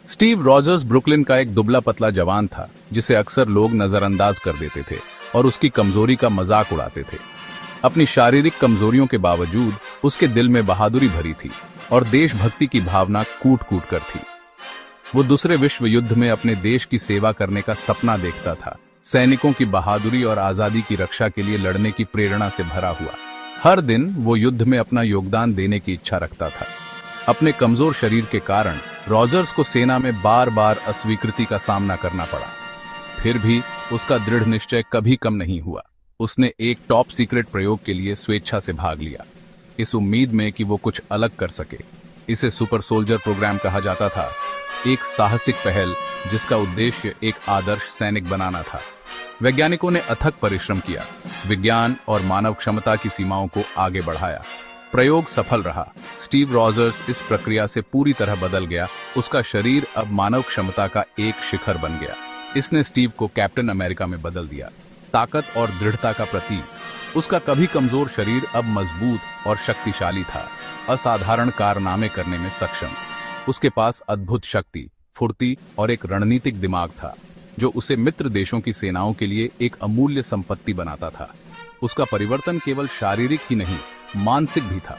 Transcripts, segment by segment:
Steve Rogers Brooklyn का एक दुबला पतला जवान था जिसे अक्सर लोग नजरअंदाज कर देते थे और उसकी कमजोरी का मजाक उड़ाते थे। अपनी शारीरिक कमजोरियों के बावजूद उसके दिल में बहादुरी भरी थी और देशभक्ति की भावना कूट कूट कर थी। वो दूसरे विश्व युद्ध में अपने देश की सेवा करने का सपना देखता था, सैनिकों की बहादुरी और आजादी की रक्षा के लिए लड़ने की प्रेरणा से भरा हुआ। हर दिन वो युद्ध में अपना योगदान देने की इच्छा रखता था। अपने कमजोर शरीर के कारण रॉजर्स को सेना में बार बार अस्वीकृति का सामना करना पड़ा। फिर भी उसका दृढ़ निश्चय कभी कम नहीं हुआ। उसने एक टॉप सीक्रेट प्रयोग के लिए स्वेच्छा से भाग लिया, इस उम्मीद में कि वो कुछ अलग कर सके। इसे सुपर सोल्जर प्रोग्राम कहा जाता था, एक साहसिक पहल जिसका उद्देश्य एक आदर्श सैनिक बनाना था। वैज्ञानिकों ने अथक परिश्रम किया, विज्ञान और मानव क्षमता की सीमाओं को आगे बढ़ाया। प्रयोग सफल रहा। स्टीव रॉजर्स इस प्रक्रिया से पूरी तरह बदल गया। उसका शरीर अब मानव क्षमता का एक शिखर बन गया। इसने स्टीव को कैप्टन अमेरिका में बदल दिया, ताकत और दृढ़ता का प्रतीक। उसका कभी कमजोर शरीर अब मजबूत और शक्तिशाली था, असाधारण कारनामे करने में सक्षम। उसके पास अद्भुत शक्ति, फुर्ती और एक रणनीतिक दिमाग था जो उसे मित्र देशों की सेनाओं के लिए एक अमूल्य संपत्ति बनाता था। उसका परिवर्तन केवल शारीरिक ही नहीं, मानसिक भी था।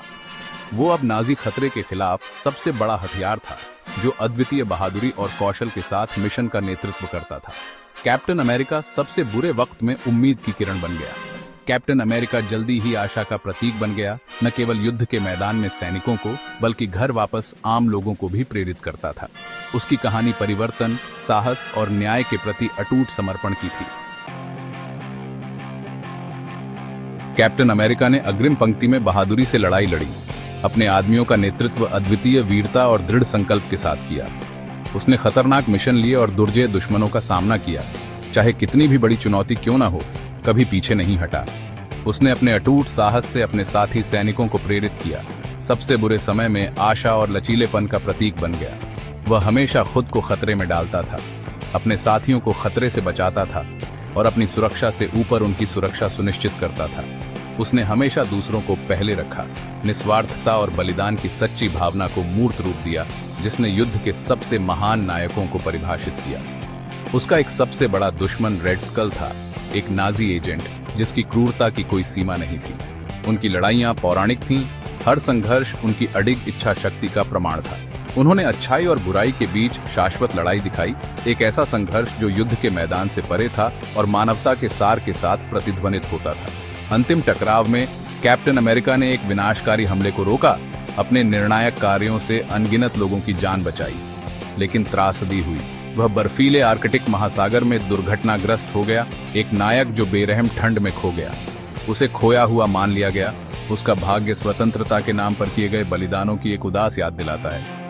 वो अब नाजी खतरे के खिलाफ सबसे बड़ा हथियार था, जो अद्वितीय बहादुरी और कौशल के साथ मिशन का नेतृत्व करता था। कैप्टन अमेरिका सबसे बुरे वक्त में उम्मीद की किरण बन गया। कैप्टन अमेरिका जल्दी ही आशा का प्रतीक बन गया, न केवल युद्ध के मैदान में सैनिकों को, बल्कि घर वापस आम लोगों को भी प्रेरित करता था। उसकी कहानी परिवर्तन, साहस और न्याय के प्रति अटूट समर्पण की थी। कैप्टन अमेरिका ने अग्रिम पंक्ति में बहादुरी से लड़ाई लड़ी। अपने आदमियों का नेतृत्व अद्वितीय वीरता और दृढ़ संकल्प के साथ किया। उसने खतरनाक मिशन लिए और दुर्जय दुश्मनों का सामना किया। चाहे कितनी भी बड़ी चुनौती क्यों न हो, कभी पीछे नहीं हटा। उसने अपने अटूट साहस से अपने साथी सैनिकों को प्रेरित किया। सबसे बुरे समय में आशा और लचीलेपन का प्रतीक बन गया। वह हमेशा खुद को खतरे में डालता था, अपने साथियों को खतरे से बचाता था और अपनी सुरक्षा से ऊपर उनकी सुरक्षा सुनिश्चित करता था। उसने हमेशा दूसरों को पहले रखा, निस्वार्थता और बलिदान की सच्ची भावना को मूर्त रूप दिया, जिसने युद्ध के सबसे महान नायकों को परिभाषित किया। उसका एक सबसे बड़ा दुश्मन रेड स्कल था, एक नाजी एजेंट जिसकी क्रूरता की कोई सीमा नहीं थी। उनकी लड़ाइयां पौराणिक थीं, हर संघर्ष उनकी अडिग इच्छा शक्ति का प्रमाण था। उन्होंने अच्छाई और बुराई के बीच शाश्वत लड़ाई दिखाई, एक ऐसा संघर्ष जो युद्ध के मैदान से परे था और मानवता के सार के साथ प्रतिध्वनित होता था। अंतिम टकराव में कैप्टन अमेरिका ने एक विनाशकारी हमले को रोका, अपने निर्णायक कार्यों से अनगिनत लोगों की जान बचाई। लेकिन त्रासदी हुई। वह बर्फीले आर्कटिक महासागर में दुर्घटनाग्रस्त हो गया, एक नायक जो बेरहम ठंड में खो गया। उसे खोया हुआ मान लिया गया। उसका भाग्य स्वतंत्रता के नाम पर किए गए बलिदानों की एक उदास याद दिलाता है।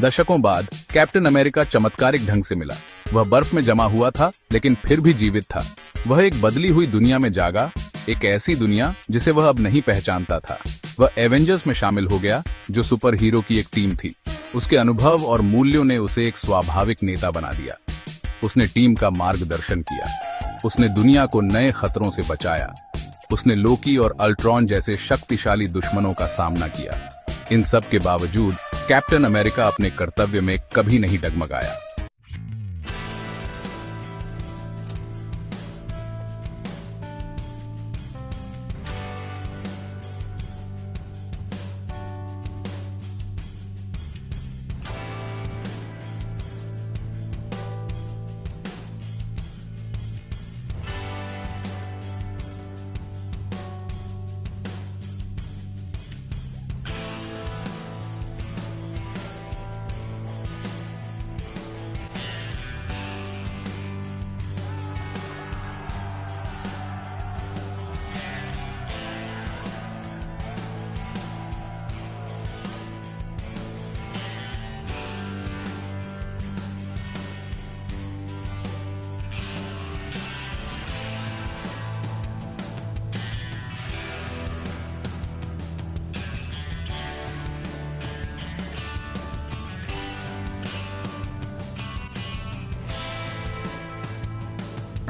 दशकों बाद कैप्टन अमेरिका चमत्कारिक ढंग से मिला। वह बर्फ में जमा हुआ था, लेकिन फिर भी जीवित था। वह एक बदली हुई दुनिया में जागा, एक ऐसी दुनिया जिसे वह अब नहीं पहचानता था। वह एवेंजर्स में शामिल हो गया, जो सुपर हीरो की एक टीम थी। उसके अनुभव और मूल्यों ने उसे एक स्वाभाविक नेता बना दिया। उसने टीम का मार्गदर्शन किया। उसने दुनिया को नए खतरों से बचाया। उसने लोकी और अल्ट्रॉन जैसे शक्तिशाली दुश्मनों का सामना किया। इन सब के बावजूद कैप्टन अमेरिका अपने कर्तव्य में कभी नहीं डगमगाया।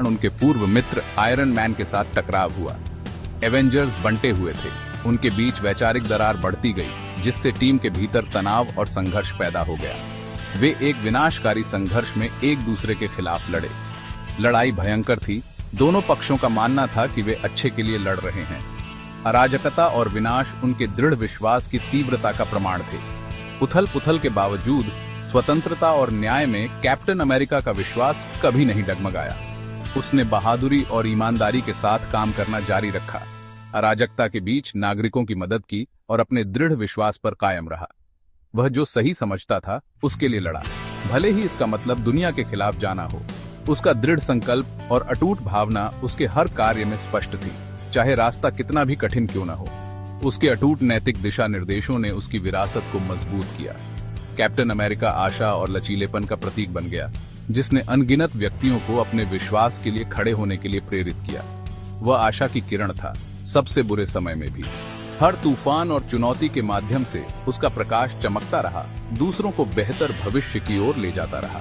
उनके पूर्व मित्र आयरन मैन के साथ टकराव हुआ। एवेंजर्स बंटे हुए थे, उनके बीच वैचारिक दरार बढ़ती गई। जिससे टीम के भीतर तनाव और संघर्ष पैदा हो गया। वे एक विनाशकारी संघर्ष में एक दूसरे के खिलाफ लड़े। लड़ाई भयंकर थी। दोनों पक्षों का मानना था कि वे अच्छे के लिए लड़ रहे हैं। अराजकता और विनाश उनके दृढ़ विश्वास की तीव्रता का प्रमाण थे। उथल पुथल के बावजूद स्वतंत्रता और न्याय में कैप्टन अमेरिका का विश्वास कभी नहीं डगमगाया। उसने बहादुरी और ईमानदारी के साथ काम करना जारी रखा, अराजकता के बीच नागरिकों की मदद की और अपने दृढ़ विश्वास पर कायम रहा। वह जो सही समझता था उसके लिए लड़ा, भले ही इसका मतलब दुनिया के खिलाफ जाना हो। उसका दृढ़ संकल्प और अटूट भावना उसके हर कार्य में स्पष्ट थी, चाहे रास्ता कितना भी कठिन क्यों न हो। उसके अटूट नैतिक दिशा निर्देशों ने उसकी विरासत को मजबूत किया। कैप्टन अमेरिका आशा और लचीलेपन का प्रतीक बन गया, जिसने अनगिनत व्यक्तियों को अपने विश्वास के लिए खड़े होने के लिए प्रेरित किया। वह आशा की किरण था, सबसे बुरे समय में भी। हर तूफान और चुनौती के माध्यम से उसका प्रकाश चमकता रहा, दूसरों को बेहतर भविष्य की ओर ले जाता रहा।